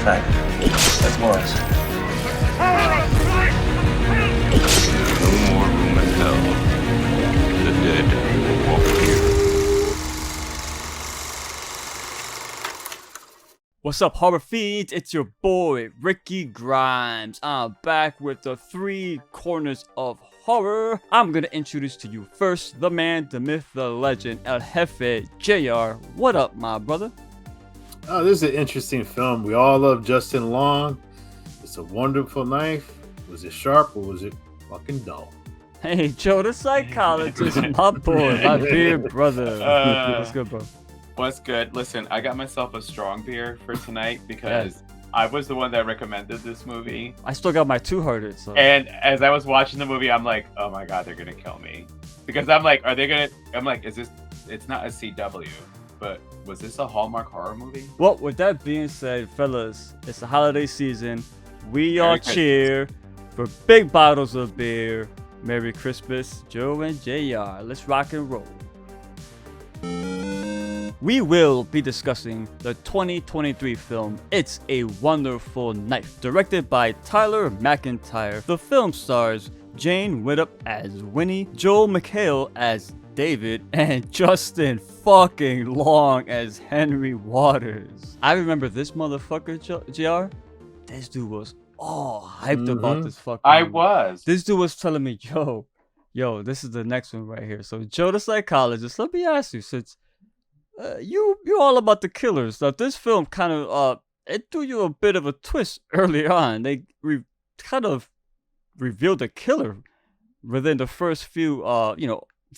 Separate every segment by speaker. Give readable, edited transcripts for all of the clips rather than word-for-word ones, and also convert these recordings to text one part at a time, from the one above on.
Speaker 1: Fact. That's Lawrence.
Speaker 2: No more room in hell. The dead will walk here.
Speaker 3: What's up, Horror Fiends? It's your boy, Ricky Grimes. I'm back with the three corners of horror. I'm gonna introduce to you first the man, the myth, the legend, El Jefe, JR. What up, my brother?
Speaker 4: Oh, this is an interesting film. We all love Justin Long. It's a wonderful knife. Was it sharp or was it fucking dull?
Speaker 3: Hey, Joe, the psychologist, my boy, my dear brother. What's good, bro?
Speaker 5: What's good? Listen, I got myself a strong beer for tonight because I was the one that recommended this movie.
Speaker 3: I still got my 200. So.
Speaker 5: And as I was watching the movie, I'm like, oh my God, they're going to kill me. Because I'm like, is this, it's not a CW, but was this a Hallmark horror movie?
Speaker 3: Well, with that being said, fellas, it's the holiday season. We all cheer for big bottles of beer. Merry Christmas, Joe and JR. Let's rock and roll. We will be discussing the 2023 film It's a Wonderful Knife, directed by Tyler McIntyre. The film stars Jane Widdop as Winnie, Joel McHale as David, and Justin fucking Long as Henry Waters. I remember this motherfucker, JR. This dude was all hyped about this fucking movie.
Speaker 5: was.
Speaker 3: This dude was telling me, yo, this is the next one right here. So Joe the psychologist, let me ask you, since you're all about the killers. Now, this film kind of it threw you a bit of a twist early on. They kind of revealed the killer within the first few,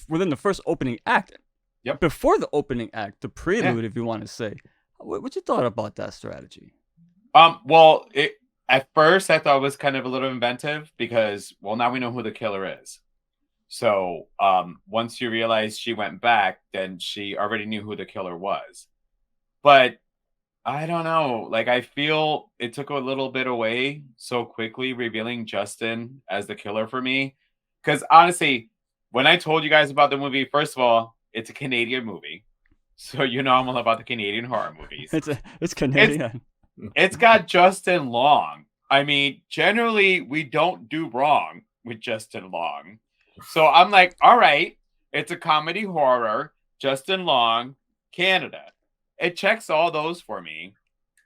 Speaker 3: within the first opening act.
Speaker 5: Yep.
Speaker 3: Before the opening act, the prelude, if you want to say. What you thought about that strategy?
Speaker 5: Well, at first I thought it was kind of a little inventive because, well, now we know who the killer is. So once you realize she went back, then she already knew who the killer was. But I don't know. Like, I feel it took a little bit away so quickly, revealing Justin as the killer for me. Because honestly, when I told you guys about the movie, first of all, it's a Canadian movie. So you know I'm all about the Canadian horror movies.
Speaker 3: It's Canadian.
Speaker 5: It's got Justin Long. I mean, generally, we don't do wrong with Justin Long. So I'm like, all right, it's a comedy horror, Justin Long, Canada. It checks all those for me.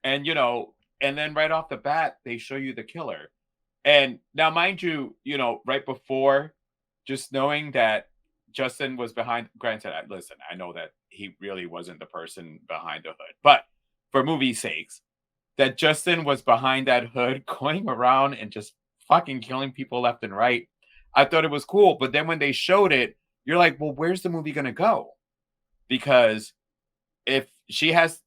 Speaker 5: And, and then right off the bat, they show you the killer. And now, mind you, right before, just knowing that Justin was behind, granted, listen, I know that he really wasn't the person behind the hood. But for movie sakes, that Justin was behind that hood going around and just fucking killing people left and right. I thought it was cool, but then when they showed it, you're like, well, where's the movie going to go? Because if she has,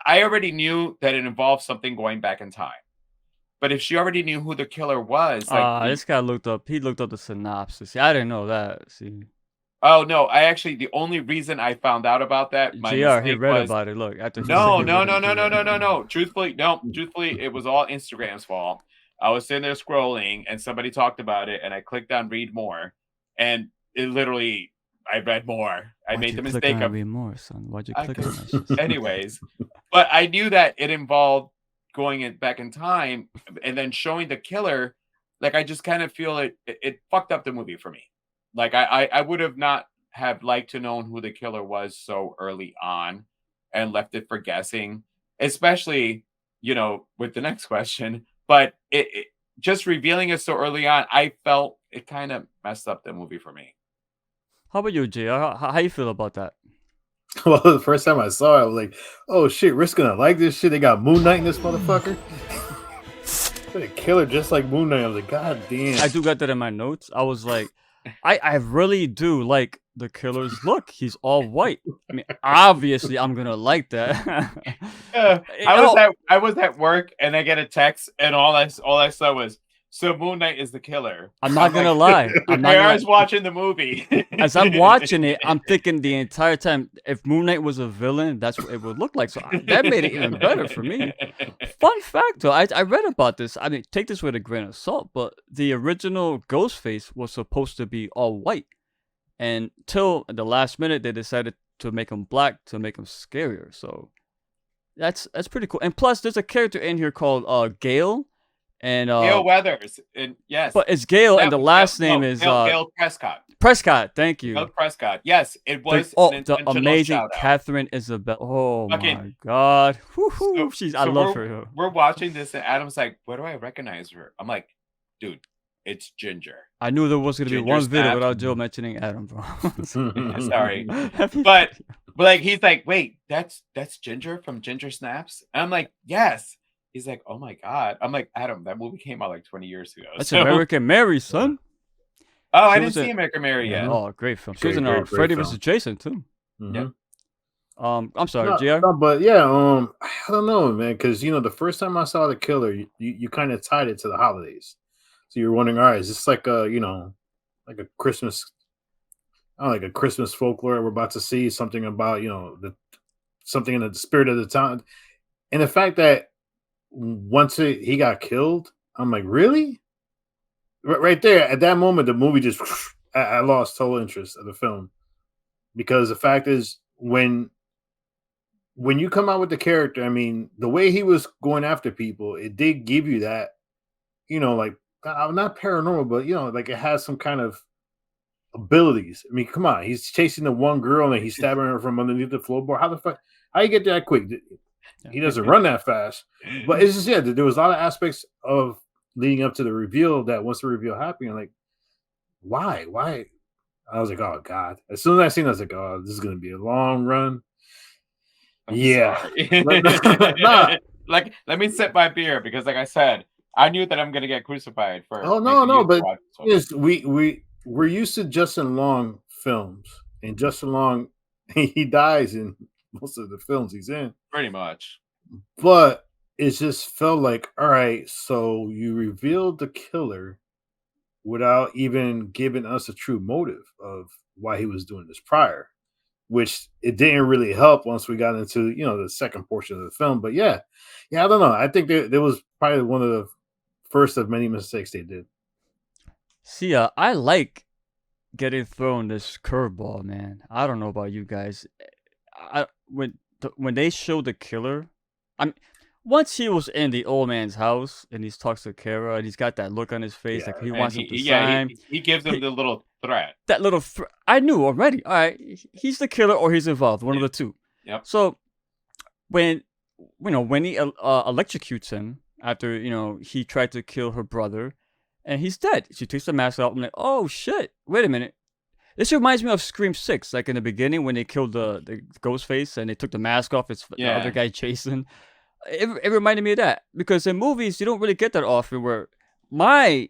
Speaker 5: I already knew that it involved something going back in time. But if she already knew who the killer was,
Speaker 3: this guy looked up. He looked up the synopsis. See, I didn't know that. See.
Speaker 5: Oh no! The only reason I found out about that,
Speaker 3: JR, he read about it. Look, after
Speaker 5: no. Truthfully, it was all Instagram's fault. I was sitting there scrolling and somebody talked about it and I clicked on read more and it literally, I read more. I made the mistake of
Speaker 3: read more, son. Why'd you click on that shit?
Speaker 5: Anyways, but I knew that it involved going back in time and then showing the killer. Like, I just kind of feel it fucked up the movie for me. Like, I would have not have liked to know who the killer was so early on and left it for guessing, especially, with the next question. But it just revealing it so early on, I felt it kind of messed up the movie for me.
Speaker 3: How about you, JR? How you feel about that?
Speaker 4: Well, the first time I saw it, I was like, oh shit, Rick's gonna like this shit. They got Moon Knight in this motherfucker. A killer just like Moon Knight. I was like, god damn.
Speaker 3: I do got that in my notes. I was like, I really do like the killer's look. He's all white. I mean, obviously, I'm gonna like that.
Speaker 5: I was at work and I get a text and all I saw was, so Moon Knight is the killer.
Speaker 3: I'm not gonna lie.
Speaker 5: I was watching the movie.
Speaker 3: As I'm watching it, I'm thinking the entire time, if Moon Knight was a villain, that's what it would look like. So that made it even better for me. Fun fact, though, I read about this. I mean, take this with a grain of salt, but the original Ghostface was supposed to be all white. And till the last minute, they decided to make him black to make him scarier. So That's pretty cool. And plus, there's a character in here called Gail, and
Speaker 5: Gail Weathers, and yes,
Speaker 3: but it's Gail, and the last name is
Speaker 5: Gail Prescott.
Speaker 3: Prescott. Thank you.
Speaker 5: Gail Prescott. Yes, it was
Speaker 3: the
Speaker 5: an intentional
Speaker 3: amazing
Speaker 5: shout-out.
Speaker 3: Catherine Isabel. Oh
Speaker 5: Okay.
Speaker 3: my god. Woo-hoo. I love
Speaker 5: we're,
Speaker 3: her.
Speaker 5: We're watching this, and Adam's like, "Where do I recognize her?" I'm like, "Dude, it's Ginger."
Speaker 3: I knew there was gonna be
Speaker 5: Ginger
Speaker 3: one video
Speaker 5: Snap.
Speaker 3: without Joe mentioning Adam, bro.
Speaker 5: Sorry, but like he's like, "Wait, that's Ginger from Ginger Snaps?" And I'm like, "Yes." He's like, "Oh my god." I'm like, "Adam, that movie came out like 20 years ago."
Speaker 3: That's American Mary, son.
Speaker 5: Oh, I
Speaker 3: She
Speaker 5: didn't
Speaker 3: was
Speaker 5: see
Speaker 3: in-
Speaker 5: American Mary yet.
Speaker 3: Oh, great film. She was in
Speaker 4: Great
Speaker 3: Freddy
Speaker 4: film.
Speaker 3: vs. Jason too.
Speaker 4: Mhm.
Speaker 3: I'm sorry,
Speaker 4: No,
Speaker 3: GR.
Speaker 4: no, but yeah, I don't know, man, because the first time I saw The Killer, you kind of tied it to the holidays, so you're wondering, all right, is this like a like a Christmas, like a Christmas folklore we're about to see something about something in the spirit of the time, and the fact that once he got killed, I'm like, really, right there at that moment, the movie just I lost total interest of the film because the fact is when you come out with the character, I mean, the way he was going after people, it did give you that, like not paranormal, but like it has some kind of abilities. I mean, come on, he's chasing the one girl and he's stabbing her from underneath the floorboard. How the fuck? How you get that quick? He doesn't run that fast. But it's just there was a lot of aspects of leading up to the reveal that once the reveal happened, you're like, why? I was like, oh god. As soon as I seen it, I was like, oh, this is gonna be a long run.
Speaker 5: Nah. Like, let me sip my beer because, like I said, I knew that I'm gonna get crucified for.
Speaker 4: Oh no, but yes, we're used to Justin Long films, and Justin Long he dies in most of the films he's in,
Speaker 5: pretty much.
Speaker 4: But it just felt like, all right, so you revealed the killer without even giving us a true motive of why he was doing this prior. Which it didn't really help once we got into the second portion of the film. But yeah, I don't know. I think there was probably one of the first of many mistakes they did.
Speaker 3: See, I like getting thrown this curveball, man. I don't know about you guys. When they showed the killer, once he was in the old man's house and he talks to Kara and he's got that look on his face like he wants him to sign.
Speaker 5: He gives him the little threat.
Speaker 3: That little I knew already. All right, he's the killer or he's involved, one of the two.
Speaker 5: Yep.
Speaker 3: So when he electrocutes him after he tried to kill her brother, and he's dead. She takes the mask off. I'm like, oh shit! Wait a minute. This reminds me of Scream 6, like in the beginning when they killed the ghost face and they took the mask off. It's the other guy Jason. It reminded me of that because in movies you don't really get that often. Where my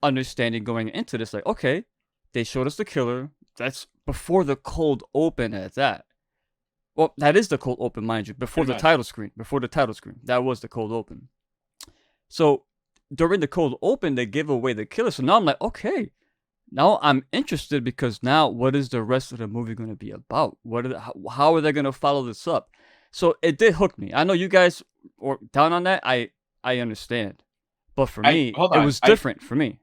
Speaker 3: understanding going into this, like, okay, they showed us the killer. That's before the cold open at that. Well, that is the cold open, mind you. Before the title screen. That was the cold open. So during the cold open, they give away the killer. So now I'm like, okay, now I'm interested because now what is the rest of the movie going to be about? How are they going to follow this up? So it did hook me. I know you guys are down on that. I understand. But for me, it was different for me.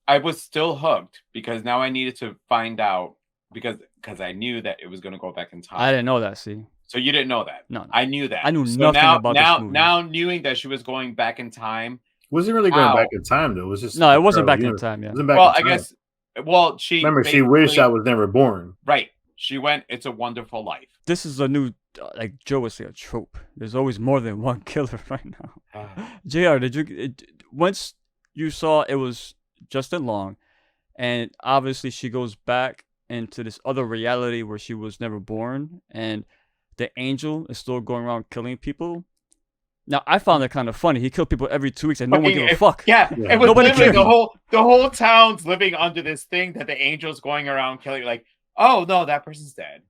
Speaker 5: I was still hooked because now I needed to find out because I knew that it was going to go back in time.
Speaker 3: I didn't know that, see.
Speaker 5: So you didn't know that?
Speaker 3: No.
Speaker 5: I knew that.
Speaker 3: I knew nothing about this movie.
Speaker 5: Now knowing that she was going back in time.
Speaker 4: Wasn't really going back in time, though. It was just...
Speaker 3: No, it wasn't back in time, yeah.
Speaker 5: I guess... Well, she...
Speaker 4: Remember, she wished I was never born.
Speaker 5: Right. She went, It's a Wonderful Life.
Speaker 3: This is a new, like Joe would say, a trope. There's always more than one killer right now. JR, once you saw it was Justin Long, and obviously she goes back into this other reality where she was never born, and the angel is still going around killing people. Now, I found that kind of funny. He killed people every 2 weeks and no one gave a fuck.
Speaker 5: Yeah. It was literally the whole town's living under this thing that the angel's going around killing. Like, oh, no, that person's dead.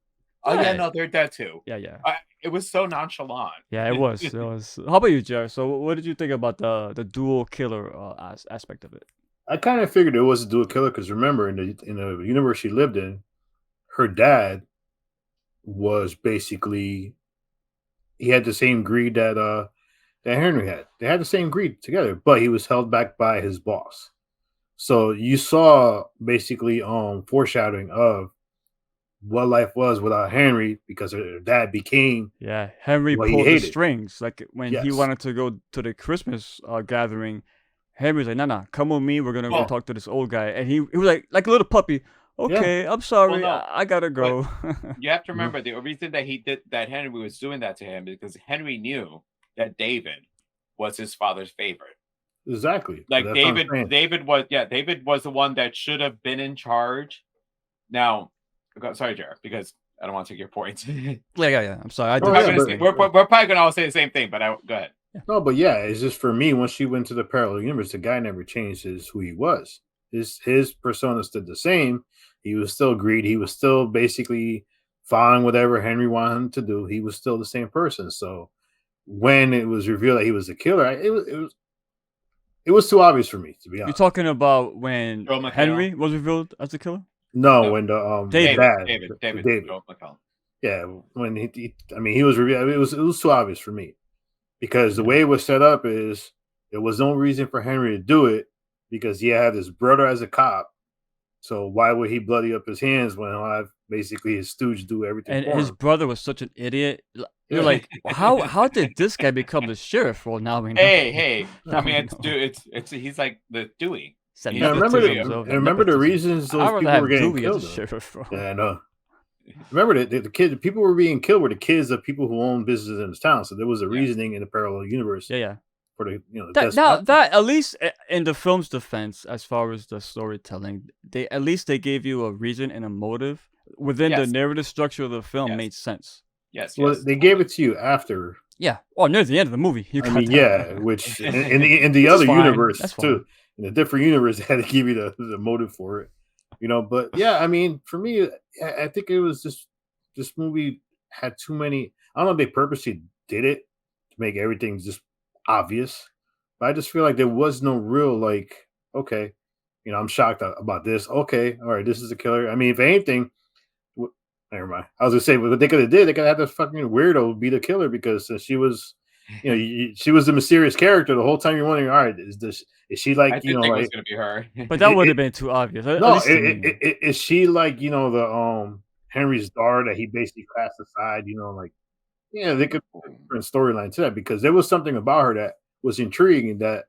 Speaker 5: Oh, yeah, no, they're dead too.
Speaker 3: Yeah.
Speaker 5: It was so nonchalant.
Speaker 3: Yeah, it was. How about you, Jared? So what did you think about the dual killer aspect of it?
Speaker 4: I kind of figured it was a dual killer because remember, in the universe she lived in, her dad was basically... He had the same greed that Henry had. They had the same greed together, but he was held back by his boss. So you saw basically foreshadowing of what life was without Henry because her dad became
Speaker 3: Yeah, Henry
Speaker 4: what he
Speaker 3: pulled the
Speaker 4: hated.
Speaker 3: strings. Like when he
Speaker 4: Yes.
Speaker 3: wanted to go to the Christmas gathering, Henry's like, nah, come with me. We're gonna go
Speaker 5: Well-
Speaker 3: talk to this old guy. And he was like a little puppy. Okay, I'm sorry.
Speaker 5: Well, no,
Speaker 3: I gotta go.
Speaker 5: You have to remember the reason that Henry was doing that to him is because Henry knew that David was his father's favorite.
Speaker 4: Exactly.
Speaker 5: Like
Speaker 4: That's what I'm saying.
Speaker 5: David was the one that should have been in charge. Now, sorry, Jared, because I don't want to take your points.
Speaker 3: yeah. I'm sorry. I
Speaker 4: Oh,
Speaker 3: did.
Speaker 4: yeah,
Speaker 5: we're
Speaker 4: but-
Speaker 5: probably gonna all say the same thing, but go ahead.
Speaker 4: No, but yeah, it's just for me. Once she went to the parallel universe, the guy never changed who he was. His persona stood the same. He was still greedy. He was still basically following whatever Henry wanted him to do. He was still the same person. So when it was revealed that he was the killer, it was too obvious for me, to be
Speaker 3: You're
Speaker 4: honest.
Speaker 3: talking about when
Speaker 5: Joel McHale.
Speaker 3: Henry was revealed as the killer?
Speaker 4: No,
Speaker 5: No.
Speaker 4: when the
Speaker 3: David.
Speaker 4: dad,
Speaker 5: David. Joel McHale.
Speaker 4: yeah, when he was revealed, it was too obvious for me because the way it was set up is there was no reason for Henry to do it because he had his brother as a cop. So why would he bloody up his hands when he'll have basically his stooge do everything
Speaker 3: And
Speaker 4: for
Speaker 3: his
Speaker 4: him?
Speaker 3: brother was such an idiot. You're
Speaker 4: Yeah.
Speaker 3: like, how did this guy become the sheriff? Well, now we know.
Speaker 5: Hey,
Speaker 3: Now
Speaker 5: I mean,
Speaker 3: we
Speaker 5: it's he's like the Dewey.
Speaker 3: Said
Speaker 5: Yeah,
Speaker 4: And remember,
Speaker 3: nepotism,
Speaker 4: and remember the reasons
Speaker 3: I'd
Speaker 4: those
Speaker 3: rather
Speaker 4: people
Speaker 3: have
Speaker 4: were getting
Speaker 3: Dewey as a
Speaker 4: killed. Though.
Speaker 3: sheriff, bro.
Speaker 4: Yeah, I know. Remember the people were being killed were the kids of people who own businesses in this town. So there was a reasoning in the parallel universe
Speaker 3: Yeah.
Speaker 4: for the
Speaker 3: That, now that at least in the film's defense, as far as the storytelling, they gave you a reason and a motive within the
Speaker 5: Yes.
Speaker 3: narrative structure of the film
Speaker 5: Yes.
Speaker 3: made sense.
Speaker 5: Yes.
Speaker 4: well,
Speaker 5: yes.
Speaker 4: they gave it to you after.
Speaker 3: Yeah. Oh, near the end of the movie, you
Speaker 4: I
Speaker 3: got
Speaker 4: mean,
Speaker 3: that.
Speaker 4: yeah, which in the
Speaker 3: Which is
Speaker 4: other
Speaker 3: fine.
Speaker 4: universe
Speaker 3: That's
Speaker 4: too, in a different universe, they had to give you the motive for it, But yeah, I mean, for me, I think it was just this movie had too many. I don't know if they purposely did it to make everything just obvious, but I just feel like there was no real okay, I'm shocked about this. Okay, all right, this is the killer. I mean, if anything. Never mind. I was gonna say what they could have did. They could have had this fucking weirdo be the killer because she was, she was the mysterious character the whole time. You're wondering, all right, is she like
Speaker 5: I didn't think it was gonna be her.
Speaker 3: But that would have been too obvious. At
Speaker 4: no,
Speaker 3: least to me.
Speaker 4: is she like the Henry's daughter that he basically cast aside? They could put a different storyline to that because there was something about her that was intriguing that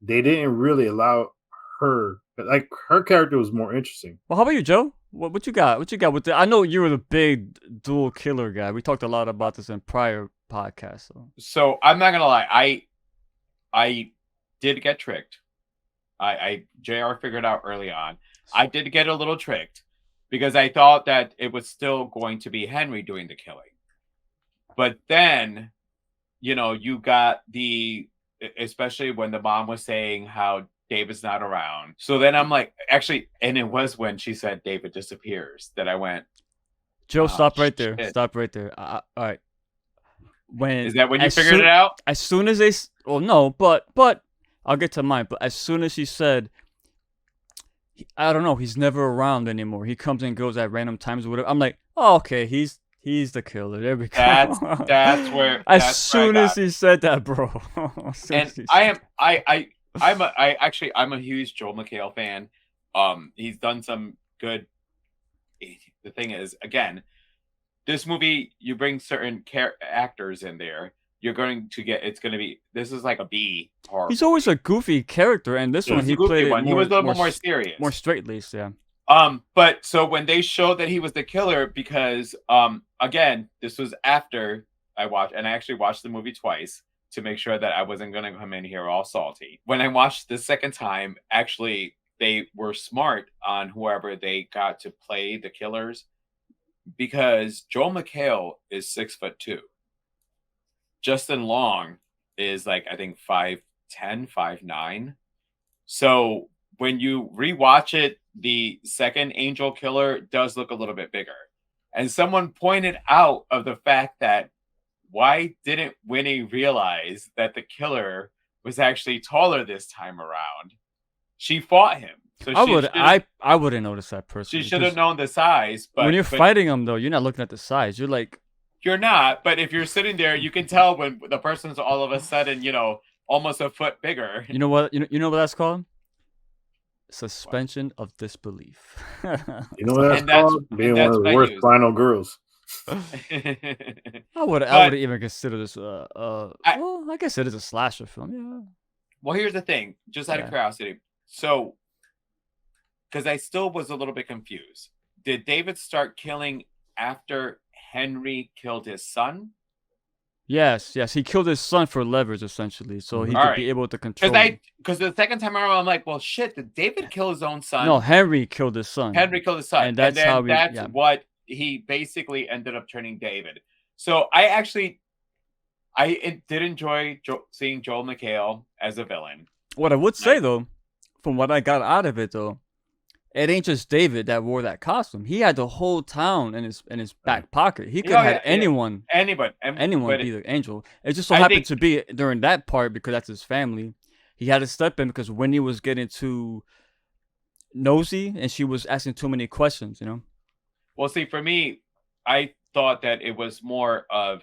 Speaker 4: they didn't really allow her. Like her character was more interesting.
Speaker 3: Well, how about you, Joe? What you got? What you got with the? I know you were the big dual killer guy. We talked a lot about this in prior podcasts.
Speaker 5: So I'm not gonna lie, I did get tricked. JR figured out early on. I did get a little tricked because I thought that it was still going to be Henry doing the killing. But then, you got especially when the mom was saying how David's not around. So then I'm like, actually, and it was when she said David disappears that I went,
Speaker 3: Joe,
Speaker 5: Oh,
Speaker 3: stop right there.
Speaker 5: shit.
Speaker 3: Stop right there. All right.
Speaker 5: is that when you figured it out?
Speaker 3: As soon as well, no, but I'll get to mine. But as soon as she said, I don't know, he's never around anymore. He comes and goes at random times or whatever. I'm like, oh, okay, he's the killer. There we go.
Speaker 5: That's where.
Speaker 3: As soon as he said that, bro.
Speaker 5: And I'm a huge Joel McHale fan. He's done some good. The thing is, again, this movie, you bring certain actors in there, you're going to get. This is like a B horror.
Speaker 3: He's always a goofy character, and this one he played it more,
Speaker 5: he was a little more serious,
Speaker 3: more straight laced. Yeah.
Speaker 5: But so when they showed that he was the killer, because again, this was after I watched, and I actually watched the movie twice to make sure that I wasn't going to come in here all salty. When I watched the second time, actually, they were smart on whoever they got to play the killers, because Joel McHale is 6'2". Justin Long is I think 5'10", 5'9". So when you rewatch it, the second Angel Killer does look a little bit bigger. And someone pointed out of the fact that why didn't Winnie realize that the killer was actually taller this time around? She fought him. So
Speaker 3: I wouldn't notice that personally.
Speaker 5: She should have known the size. But
Speaker 3: when you're fighting him, though, you're not looking at the size. You're like,
Speaker 5: you're not. But if you're sitting there, you can tell when the person's all of a sudden, almost a foot bigger.
Speaker 3: You know what? You know what that's called? suspension of disbelief.
Speaker 4: You know what that's
Speaker 5: And that's-
Speaker 4: called?
Speaker 5: and
Speaker 4: Being
Speaker 5: that's
Speaker 4: one of
Speaker 5: what
Speaker 4: the
Speaker 5: I
Speaker 4: worst
Speaker 5: use.
Speaker 4: final girls.
Speaker 3: I would even consider this well, I guess it is a slasher film. Yeah.
Speaker 5: Well, here's the thing, just out of
Speaker 3: Yeah.
Speaker 5: curiosity. So, because I still was a little bit confused. Did David start killing after Henry killed his son?
Speaker 3: Yes, he killed his son for leverage essentially, so he could
Speaker 5: Alright.
Speaker 3: be able to control.
Speaker 5: Because the second time around, I'm like, well, shit, did David kill his own son?
Speaker 3: No, Henry killed his son.
Speaker 5: Henry killed his son.
Speaker 3: And that's
Speaker 5: then
Speaker 3: how we-
Speaker 5: that's
Speaker 3: yeah.
Speaker 5: what he basically ended up turning David. So I did enjoy seeing Joel McHale as a villain.
Speaker 3: What I would say though, from what I got out of it though, it ain't just David that wore that costume. He had the whole town in his back pocket. He could have had anyone
Speaker 5: Anyone
Speaker 3: be the angel. It just so
Speaker 5: I
Speaker 3: happened
Speaker 5: think-
Speaker 3: to be during that part because that's his family. He had to step in because Winnie was getting too nosy and she was asking too many questions, you know?
Speaker 5: Well, see, for me, I thought that it was more of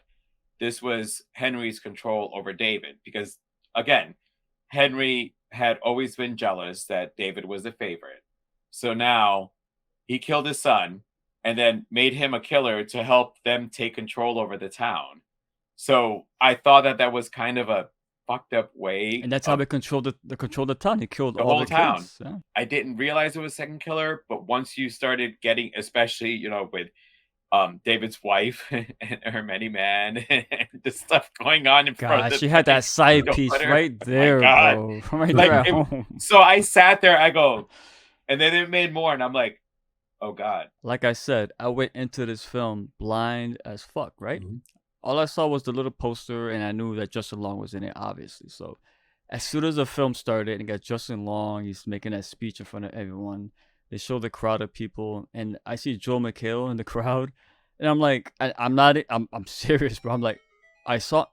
Speaker 5: this was Henry's control over David because, again, Henry had always been jealous that David was the favorite. So now he killed his son and then made him a killer to help them take control over the town. So I thought that was kind of a fucked up way.
Speaker 3: And that's how they controlled the town. He killed
Speaker 5: The
Speaker 3: all
Speaker 5: whole
Speaker 3: the
Speaker 5: town.
Speaker 3: kids. Yeah.
Speaker 5: I didn't realize it was second killer, but once you started getting, especially, with David's wife and her many man and the stuff going on in front of
Speaker 3: God,
Speaker 5: the
Speaker 3: she had that side
Speaker 5: don't
Speaker 3: piece
Speaker 5: let her-
Speaker 3: right
Speaker 5: Oh my
Speaker 3: there,
Speaker 5: God.
Speaker 3: bro. Right
Speaker 5: Like,
Speaker 3: there at
Speaker 5: it-
Speaker 3: home.
Speaker 5: So I sat there, I go, and then it made more, and I'm like, oh God.
Speaker 3: Like I said, I went into this film blind as fuck, right?
Speaker 4: Mhm.
Speaker 3: All I saw was the little poster, and I knew that Justin Long was in it, obviously. So as soon as the film started and got Justin Long, he's making that speech in front of everyone. They show the crowd of people, and I see Joel McHale in the crowd, and I'm like, I'm serious, bro. I'm like, I saw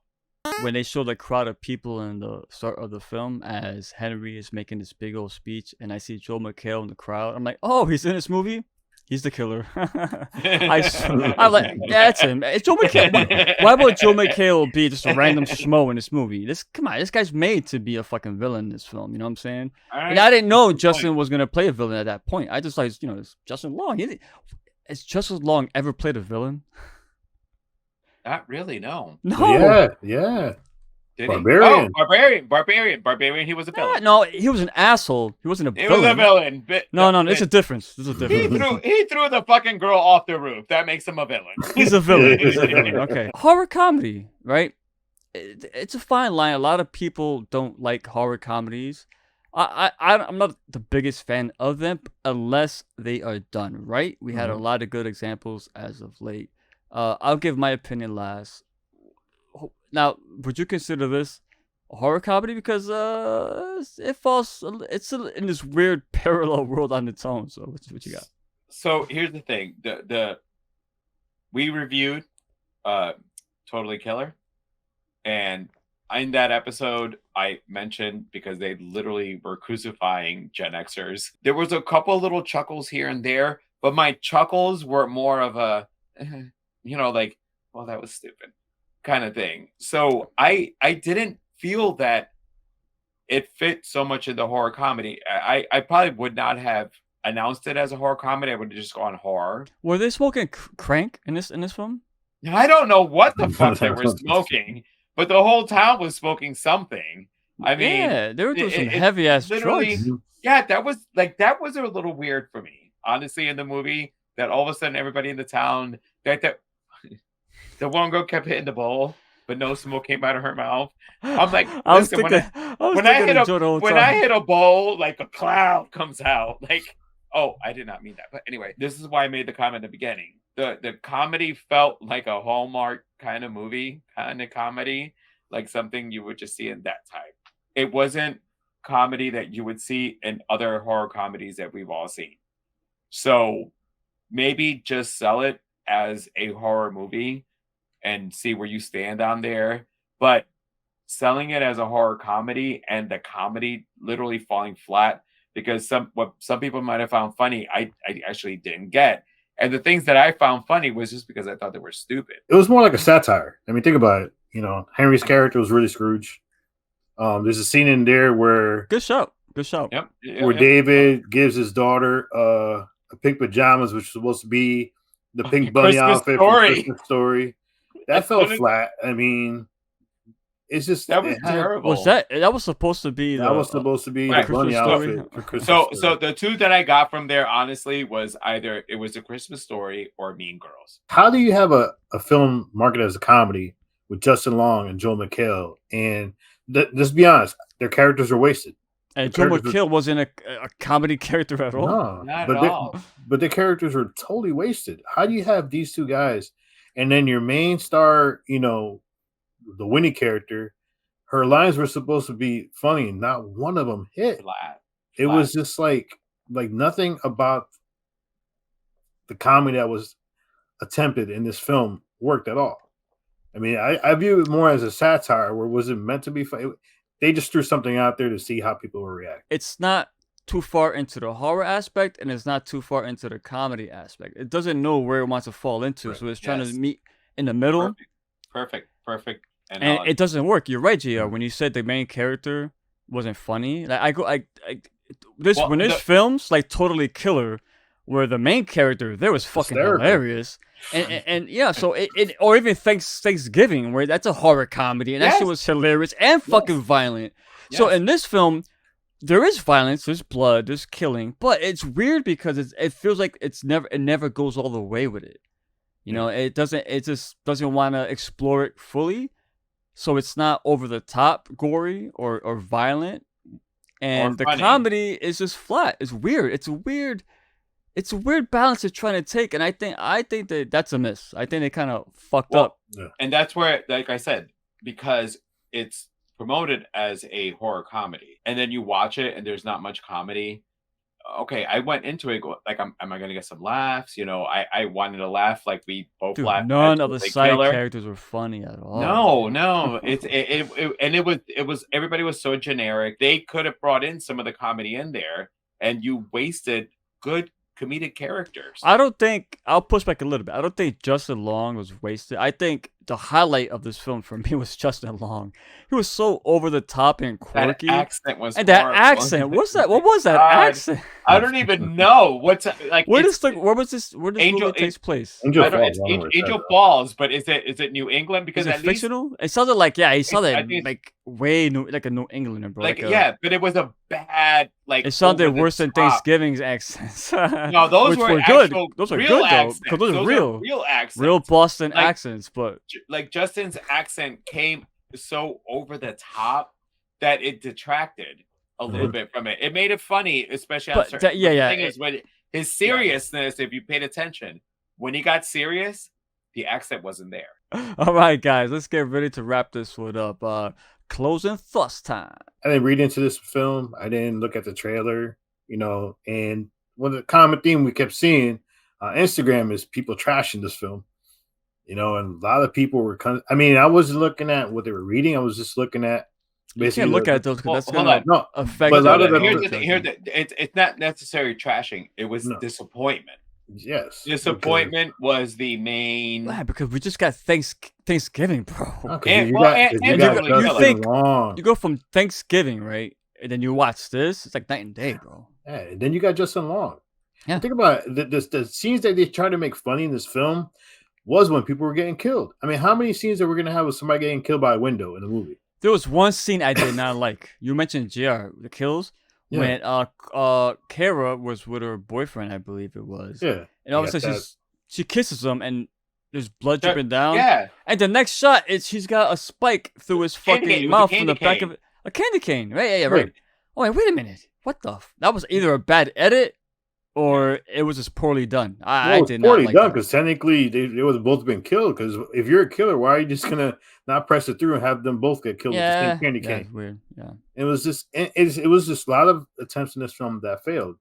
Speaker 3: when they show the crowd of people in the start of the film as Henry is making this big old speech, and I see Joel McHale in the crowd. I'm like, oh, he's in this movie. He's the killer. I'm like, yeah, that's him. It's Joe McHale. Why would Joe McHale be just a random schmo in this movie? Come on, this guy's made to be a fucking villain in this film. You know what I'm saying? And I didn't know Justin was gonna play a villain at that point. I just like, it's Justin Long. Has Justin Long ever played a villain?
Speaker 5: Not really, no.
Speaker 3: No.
Speaker 4: Yeah.
Speaker 5: Did
Speaker 4: Barbarian.
Speaker 5: He? Oh, Barbarian, he was a villain.
Speaker 3: No, he was an asshole. He wasn't a
Speaker 5: He
Speaker 3: villain.
Speaker 5: was a villain.
Speaker 3: No, there's a difference. There's a
Speaker 5: He
Speaker 3: difference.
Speaker 5: threw the fucking girl off the roof. That makes him a villain.
Speaker 3: He's a villain. He's a villain. Okay. Horror comedy, right? It's a fine line. A lot of people don't like horror comedies. I'm not the biggest fan of them unless they are done right. We had a lot of good examples as of late. I'll give my opinion last. Now, would you consider this a horror comedy? Because it's in this weird parallel world on its own. So what you got?
Speaker 5: So here's the thing: we reviewed Totally Killer, and in that episode, I mentioned because they literally were crucifying Gen Xers. There was a couple little chuckles here and there, but my chuckles were more of a, like, well, that was stupid kind of thing. So I didn't feel that it fit so much in the horror comedy. I probably would not have announced it as a horror comedy. I would have just gone horror.
Speaker 3: Were they smoking crank in this film?
Speaker 5: Now, I don't know what the fuck they were smoking, but the whole town was smoking something. I mean,
Speaker 3: yeah, they were doing some
Speaker 5: it
Speaker 3: heavy ass
Speaker 5: literally-
Speaker 3: drugs.
Speaker 5: yeah, that was a little weird for me, honestly, in the movie. That all of a sudden everybody in the town that the one girl kept hitting the bowl, but no smoke came out of her mouth. I'm like, listen, when I hit a bowl, like a cloud comes out. Like, oh, I did not mean that. But anyway, this is why I made the comment at the beginning. The comedy felt like a Hallmark kind of movie, kind of comedy, like something you would just see in that type. It wasn't comedy that you would see in other horror comedies that we've all seen. So maybe just sell it as a horror movie and see where you stand on there. But selling it as a horror comedy and the comedy literally falling flat because what some people might have found funny, I actually didn't get. And the things that I found funny was just because I thought they were stupid.
Speaker 4: It was more like a satire. I mean, think about it. Henry's character was really Scrooge. There's a scene in there where
Speaker 3: Good show. Good shout.
Speaker 5: Yep.
Speaker 4: where David gives his daughter pink pajamas, which was supposed to be the pink bunny
Speaker 5: Christmas
Speaker 4: outfit
Speaker 5: Story.
Speaker 4: from Christmas Story. That
Speaker 5: It's
Speaker 4: fell
Speaker 5: literally-
Speaker 4: flat. I mean, it's just
Speaker 5: That was
Speaker 4: it had-
Speaker 5: terrible.
Speaker 3: Was that was supposed to be
Speaker 4: That was supposed to be
Speaker 5: Right.
Speaker 4: the bunny
Speaker 3: Christmas Story.
Speaker 4: outfit for Christmas.
Speaker 5: So
Speaker 4: Story.
Speaker 5: the two that I got from there, honestly, was either it was a Christmas Story or Mean Girls.
Speaker 4: how do you have a film marketed as a comedy with Justin Long and Joel McHale? And let's be honest, their characters are wasted.
Speaker 3: And
Speaker 4: The
Speaker 3: Joe
Speaker 4: characters
Speaker 3: McHale wasn't a comedy character at all.
Speaker 4: No,
Speaker 5: Not
Speaker 4: but
Speaker 5: at
Speaker 4: they-
Speaker 5: all.
Speaker 4: but their characters are totally wasted. How do you have these two guys, and then your main star, the Winnie character, her lines were supposed to be funny, and not one of them hit.
Speaker 5: Flat.
Speaker 4: It was just like nothing about the comedy that was attempted in this film worked at all. I mean, I view it more as a satire. Where was it meant to be funny? They just threw something out there to see how people would react.
Speaker 3: It's not too far into the horror aspect, and it's not too far into the comedy aspect. It doesn't know where it wants to fall into,
Speaker 4: Right.
Speaker 3: so it's trying
Speaker 5: Yes.
Speaker 3: to meet in the middle.
Speaker 5: Perfect.
Speaker 3: And it doesn't work. You're right, JR. When you said the main character wasn't funny, like
Speaker 5: Well,
Speaker 3: when there's films like Totally Killer, where the main character there was fucking
Speaker 4: Hysterical.
Speaker 3: hilarious, and yeah, so it or even Thanksgiving, where that's a horror comedy, and that shit
Speaker 5: Yes.
Speaker 3: was hilarious and fucking violent. So
Speaker 5: Yes.
Speaker 3: in this film, there is violence, there's blood, there's killing, but it's weird because it feels like it never goes all the way with it. You know, it just doesn't want to explore it fully. So it's not over the top gory or violent. And the
Speaker 5: funny.
Speaker 3: comedy is just flat. It's weird. It's a weird balance it's trying to take. And I think that's a miss. I think they kind of fucked up.
Speaker 5: And that's where, like I said, because it's promoted as a horror comedy, and then you watch it and there's not much comedy. Okay, I went into it like, am I going to get some laughs? I wanted to laugh like we both
Speaker 3: Dude,
Speaker 5: laughed.
Speaker 3: none
Speaker 5: at
Speaker 3: of the
Speaker 5: Totally
Speaker 3: side
Speaker 5: Killer.
Speaker 3: characters were funny at all.
Speaker 5: No, it was everybody was so generic. They could have brought in some of the comedy in there, and you wasted good comedic characters.
Speaker 3: I'll push back a little bit. I don't think Justin Long was wasted. I think the highlight of this film for me was Justin Long. He was so over the top and quirky.
Speaker 5: That accent was
Speaker 3: And that
Speaker 5: horrible.
Speaker 3: accent, what's that? What was that
Speaker 5: God.
Speaker 3: accent?
Speaker 5: I don't even know what's like.
Speaker 3: Where
Speaker 5: it's-
Speaker 3: does this movie takes place?
Speaker 4: Angel
Speaker 5: I don't,
Speaker 4: Falls,
Speaker 5: it's
Speaker 4: I don't know where it's
Speaker 5: Angel
Speaker 4: at, though.
Speaker 5: Falls, but is it New England? Because
Speaker 3: Is it
Speaker 5: at least
Speaker 3: fictional? It sounded like he saw
Speaker 5: I
Speaker 3: that
Speaker 5: think it's-
Speaker 3: like way like a New Englander, bro.
Speaker 5: like
Speaker 3: a-
Speaker 5: yeah, but it was a bad like.
Speaker 3: It sounded
Speaker 5: over the
Speaker 3: worse than
Speaker 5: top.
Speaker 3: Thanksgiving's accents.
Speaker 5: No, those
Speaker 3: which
Speaker 5: were
Speaker 3: good.
Speaker 5: actual
Speaker 3: Those are
Speaker 5: real
Speaker 3: good though,
Speaker 5: accents.
Speaker 3: because those are real
Speaker 5: accents.
Speaker 3: real Boston
Speaker 5: Like-
Speaker 3: accents. But
Speaker 5: Like Justin's accent came so over the top that it detracted a little bit from it. It made it funny, especially.
Speaker 3: But that- yeah,
Speaker 5: the
Speaker 3: yeah,
Speaker 5: thing is, when his seriousness, if you paid attention, when he got serious, the accent wasn't there.
Speaker 3: all right, guys, let's get ready to wrap this one up. Closing thoughts time.
Speaker 4: I didn't read into this film. I didn't look at the trailer, and one of the common theme we kept seeing on Instagram is people trashing this film, and a lot of people were I wasn't looking at what they were reading. I was just looking at
Speaker 3: You
Speaker 4: basically
Speaker 3: can't look
Speaker 4: the-
Speaker 3: at those because that's
Speaker 5: Hold
Speaker 3: gonna
Speaker 5: on.
Speaker 4: no,
Speaker 3: affect.
Speaker 4: But a lot of the-
Speaker 5: Here's the thing. It's not necessarily trashing. It was
Speaker 4: No.
Speaker 5: disappointment.
Speaker 4: yes,
Speaker 5: Disappointment was the main.
Speaker 3: Yeah, because we just got Thanksgiving, bro.
Speaker 4: Okay,
Speaker 5: And-
Speaker 4: you
Speaker 5: well,
Speaker 4: got,
Speaker 5: and-
Speaker 4: 'cause
Speaker 5: and
Speaker 4: you got
Speaker 5: you
Speaker 4: Justin
Speaker 3: think-
Speaker 4: Long.
Speaker 3: You go from Thanksgiving, right, and then you watch this. It's like night and day, bro.
Speaker 4: Yeah, and then you got Justin Long.
Speaker 3: Yeah.
Speaker 4: Think about it. The scenes that they tried to make funny in this film was when people were getting killed. I mean, how many scenes are we gonna have with somebody getting killed by a window in the movie?
Speaker 3: There was one scene I did not like. You mentioned JR, the kills,
Speaker 4: Yeah.
Speaker 3: when Kara was with her boyfriend, I believe it was.
Speaker 4: Yeah,
Speaker 3: And all of a
Speaker 4: You
Speaker 3: sudden
Speaker 4: got
Speaker 3: she kisses him and there's blood
Speaker 5: That-
Speaker 3: dripping down.
Speaker 5: Yeah,
Speaker 3: And the next shot is she's got a spike through his
Speaker 5: Candy cane.
Speaker 3: fucking
Speaker 5: It was a
Speaker 3: mouth from the
Speaker 5: candy
Speaker 3: back
Speaker 5: cane.
Speaker 3: of it. A candy cane. Right, yeah, right.
Speaker 4: Right.
Speaker 3: Oh, wait a minute. What the that was either a bad edit or it was just poorly done. I
Speaker 4: Well,
Speaker 3: did
Speaker 4: it's
Speaker 3: not
Speaker 4: poorly
Speaker 3: like
Speaker 4: done
Speaker 3: that.
Speaker 4: because technically they would have both been killed. Because if you're a killer, why are you just gonna not press it through and have them both get killed with the
Speaker 3: Yeah,
Speaker 4: same candy
Speaker 3: yeah,
Speaker 4: cane?
Speaker 3: it's weird. Yeah.
Speaker 4: It was just a lot of attempts in this film that failed.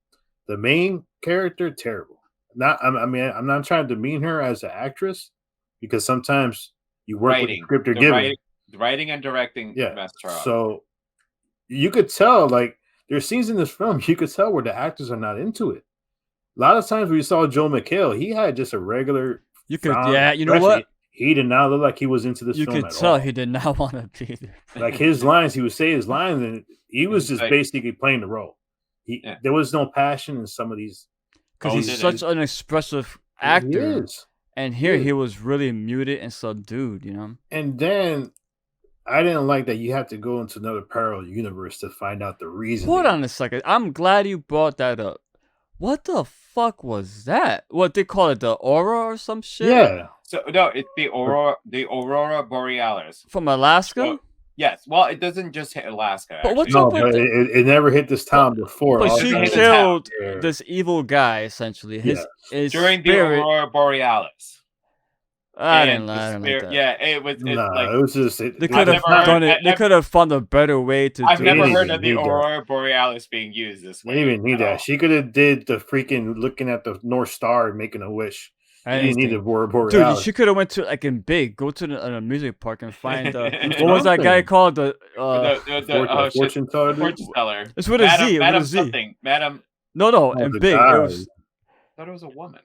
Speaker 4: The main character, terrible. I'm not trying to demean her as an actress because sometimes you work with the
Speaker 5: writing,
Speaker 4: script you're
Speaker 5: the
Speaker 4: given.
Speaker 5: writing and directing.
Speaker 4: Yeah.
Speaker 5: messed her up.
Speaker 4: So you could tell, like, there's scenes in this film you could tell where the actors are not into it. A lot of times we saw Joel McHale, he had just a regular.
Speaker 3: You could,
Speaker 4: frown
Speaker 3: yeah. You know
Speaker 4: expression.
Speaker 3: what?
Speaker 4: he did not look like he was into this
Speaker 3: You
Speaker 4: film
Speaker 3: could
Speaker 4: at
Speaker 3: tell
Speaker 4: all.
Speaker 3: he did not want to be there.
Speaker 4: Like his lines, he would say his lines, and he was just
Speaker 5: like-
Speaker 4: basically playing the role.
Speaker 5: Yeah.
Speaker 4: There was no passion in some of these.
Speaker 3: Because
Speaker 5: Owned
Speaker 3: he's
Speaker 5: it
Speaker 3: such an expressive actor.
Speaker 4: He is.
Speaker 3: And here
Speaker 4: Yeah.
Speaker 3: he was really muted and subdued, you know?
Speaker 4: And then I didn't like that you have to go into another parallel universe to find out the reason.
Speaker 3: Hold on a second. I'm glad you brought that up. What the fuck was that? What they call it, the aura or some shit?
Speaker 4: Yeah.
Speaker 5: So no, it's the Aurora Borealis.
Speaker 3: From Alaska?
Speaker 5: So- Yes. Well, it doesn't just hit Alaska.
Speaker 3: But what's
Speaker 5: actually.
Speaker 4: No,
Speaker 3: up with
Speaker 4: but it never hit this town before.
Speaker 3: But
Speaker 4: All
Speaker 3: she
Speaker 5: hit
Speaker 4: it
Speaker 5: the
Speaker 3: killed
Speaker 4: town.
Speaker 3: this evil guy, essentially. His
Speaker 5: during the
Speaker 3: spirit.
Speaker 5: Aurora Borealis?
Speaker 3: I
Speaker 5: And
Speaker 3: didn't
Speaker 5: the
Speaker 3: like
Speaker 5: spirit-
Speaker 3: that.
Speaker 5: Yeah, it was. It's
Speaker 4: Nah,
Speaker 5: like
Speaker 4: it was just.
Speaker 3: They
Speaker 4: it-
Speaker 3: could have
Speaker 5: never heard-
Speaker 3: done it. They
Speaker 5: I've-
Speaker 3: could have found a better way to
Speaker 5: I've
Speaker 3: do
Speaker 5: never
Speaker 3: it.
Speaker 5: heard of the
Speaker 4: need that.
Speaker 5: Aurora Borealis being used this way.
Speaker 4: They didn't need
Speaker 5: at all.
Speaker 4: that. She could have did the freaking looking at the North Star and making a wish.
Speaker 3: I
Speaker 4: You didn't need
Speaker 3: understand.
Speaker 4: the Aurora
Speaker 3: Dude,
Speaker 4: Borealis.
Speaker 3: she could have went to like in big, go to an amusement park and find what
Speaker 5: Do
Speaker 3: was that guy
Speaker 4: something.
Speaker 3: called? The
Speaker 4: Fortune teller.
Speaker 5: Fortune teller.
Speaker 3: it's with a Z. With
Speaker 5: Madam
Speaker 3: a Z.
Speaker 5: something. Madam.
Speaker 3: No,
Speaker 4: Oh,
Speaker 3: and
Speaker 4: the
Speaker 3: big. It
Speaker 4: guy.
Speaker 3: was
Speaker 5: I thought it was a woman.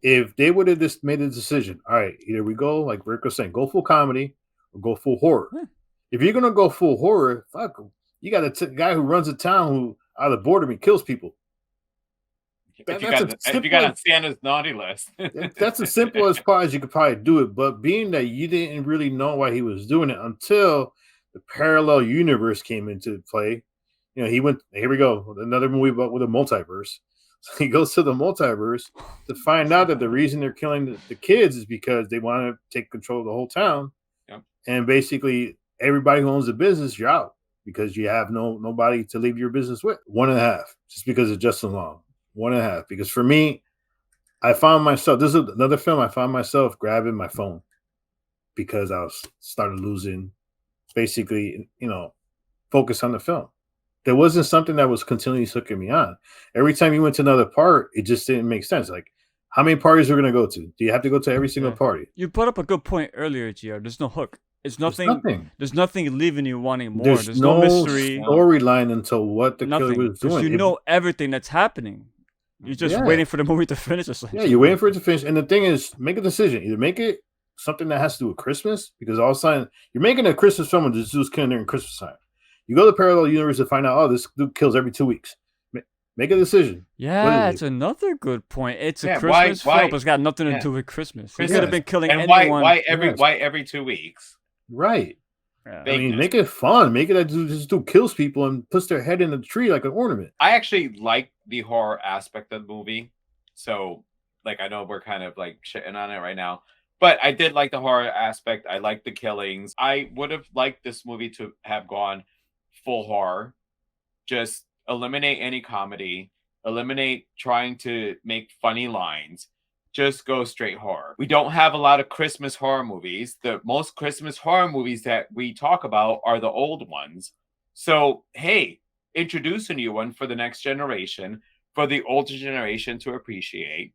Speaker 4: If they would have just made a decision, all right, either we go like Rick was saying, go full comedy or go full horror.
Speaker 3: Yeah.
Speaker 4: If you're gonna go full horror, fuck, you got a guy who runs a town who out of the border and kills people.
Speaker 5: If
Speaker 4: That-
Speaker 5: you
Speaker 4: that's
Speaker 5: got,
Speaker 4: a
Speaker 5: if you got on
Speaker 4: simple-
Speaker 5: Santa's naughty list.
Speaker 4: That's as simple as far as you could probably do it. But being that you didn't really know why he was doing it until the parallel universe came into play, you know, he went. Here we go, another movie about with a multiverse. So he goes to the multiverse to find out that the reason they're killing the kids is because they want to take control of the whole town.
Speaker 5: Yep.
Speaker 4: And basically, everybody who owns the business, you're out because you have nobody to leave your business with. 1.5, just because of Justin Long. 1.5, because for me, I found myself. This is another film. I found myself grabbing my phone because I was started losing, basically, focus on the film. There wasn't something that was continually hooking me on. Every time you went to another part, it just didn't make sense. Like, how many parties are we going to go to? Do you have to go to every single
Speaker 3: Yeah.
Speaker 4: party?
Speaker 3: You brought up a good point earlier, GR. There's no hook. It's nothing.
Speaker 4: Nothing.
Speaker 3: There's nothing leaving you wanting more.
Speaker 4: There's,
Speaker 3: There's no mystery.
Speaker 4: storyline until what the
Speaker 3: Nothing.
Speaker 4: killer was
Speaker 3: Because
Speaker 4: doing.
Speaker 3: you know everything that's happening. You're just
Speaker 4: Yeah.
Speaker 3: waiting for the movie to finish or something.
Speaker 4: Yeah, you're waiting for it to finish. And the thing is, make a decision. Either make it something that has to do with Christmas, because all of a sudden you're making a Christmas film and this dude's killing during Christmas time. You go to the parallel universe to find out, oh, this dude kills every 2 weeks. Make a decision.
Speaker 3: Yeah,
Speaker 4: is
Speaker 3: it's another good point. It's a
Speaker 5: Yeah,
Speaker 3: Christmas
Speaker 5: why-
Speaker 3: film, but it's got nothing to
Speaker 5: yeah.
Speaker 3: do with Christmas. He
Speaker 5: Christmas.
Speaker 3: could have been killing
Speaker 5: And
Speaker 3: anyone.
Speaker 5: why
Speaker 4: Yes.
Speaker 5: every 2 weeks?
Speaker 4: Right.
Speaker 3: Yeah.
Speaker 5: They-
Speaker 4: I mean, make it fun. Make it that this dude kills people and puts their head in a tree like an ornament.
Speaker 5: I actually like the horror aspect of the movie. So, like, I know we're kind of like shitting on it right now, but I did like the horror aspect. I like the killings. I would have liked this movie to have gone full horror. Just eliminate any comedy, eliminate trying to make funny lines. Just go straight horror. We don't have a lot of Christmas horror movies. The most Christmas horror movies that we talk about are the old ones. So, hey, introduce a new one for the next generation, for the older generation to appreciate,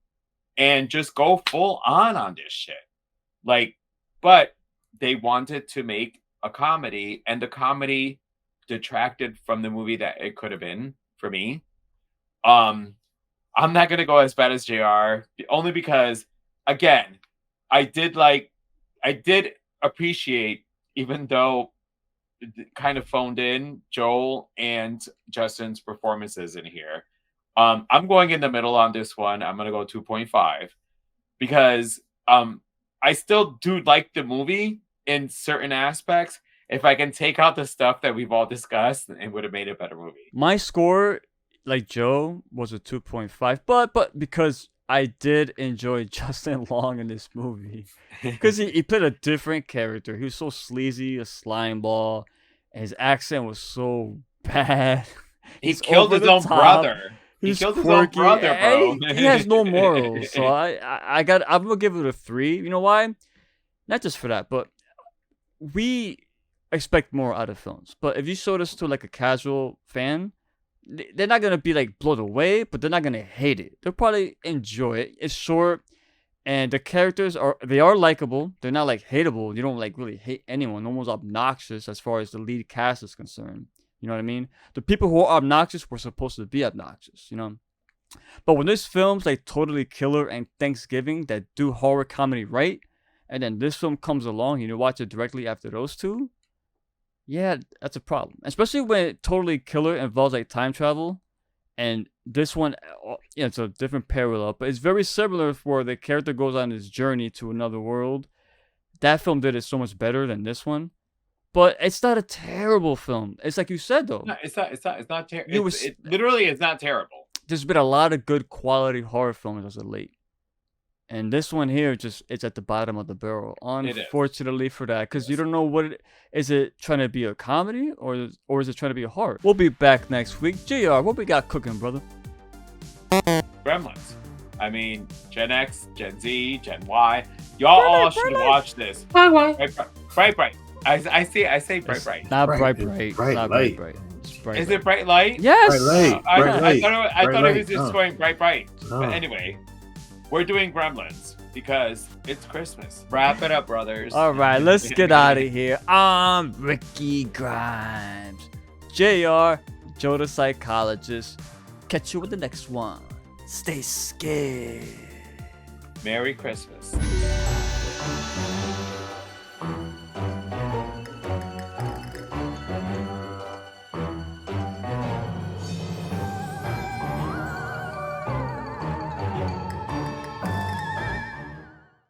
Speaker 5: and just go full on this shit. Like, but they wanted to make a comedy, and the comedy detracted from the movie that it could have been for me. I'm not gonna go as bad as JR, only because, again, I did appreciate, even though it kind of phoned in, Joel and Justin's performances in here. I'm going in the middle on this one. I'm gonna go 2.5 because I still do like the movie in certain aspects. If I can take out the stuff that we've all discussed, it would have made a better movie.
Speaker 3: My score, like Joe, was a 2.5, but because I did enjoy Justin Long in this movie, because he played a different character. He was so sleazy, a slime ball, and his accent was so bad.
Speaker 5: He
Speaker 3: He's
Speaker 5: killed
Speaker 3: over
Speaker 5: his
Speaker 3: the
Speaker 5: own
Speaker 3: top.
Speaker 5: brother. He
Speaker 3: He's
Speaker 5: killed his
Speaker 3: quirky.
Speaker 5: own brother, bro.
Speaker 3: and he has no morals. So I'm gonna give it a 3. You know why? Not just for that, but we expect more out of films. But if you show this to like a casual fan, they're not gonna be like blown away, but they're not gonna hate it. They'll probably enjoy it. It's short, and the characters are likable. They're not like hateable. You don't like really hate anyone. No one's obnoxious as far as the lead cast is concerned. You know what I mean? The people who are obnoxious were supposed to be obnoxious. You know, But when there's films like Totally Killer and Thanksgiving that do horror comedy right, and then this film comes along and you watch it directly after those two, yeah, that's a problem. Especially when Totally Killer involves like time travel, and this one, it's a different parallel, but it's very similar where the character goes on this journey to another world. That film did it so much better than this one. But it's not a terrible film. It's like you said, though.
Speaker 5: No, it's not terrible. It literally is not terrible.
Speaker 3: There's been a lot of good quality horror films as of late. And this one here, it's at the bottom of the barrel. Unfortunately for that. Because you don't know is it trying to be a comedy or is it trying to be a horror? We'll be back next week. JR, what we got cooking, brother?
Speaker 5: Gremlins. I mean, Gen X, Gen Z, Gen Y. Y'all all should watch this. Bright. I say bright.
Speaker 3: Not bright.
Speaker 4: Bright
Speaker 3: Not
Speaker 4: light.
Speaker 3: bright. It's bright.
Speaker 5: Is it bright light?
Speaker 3: Yes.
Speaker 4: Bright light.
Speaker 5: I thought it was just
Speaker 4: No.
Speaker 5: going bright.
Speaker 4: No.
Speaker 5: But anyway, we're doing Gremlins because it's Christmas. Wrap it up, brothers.
Speaker 3: All right, let's get out of here. I'm Ricky Grimes. JR, Joe the Psychologist. Catch you with the next one. Stay scared.
Speaker 5: Merry Christmas.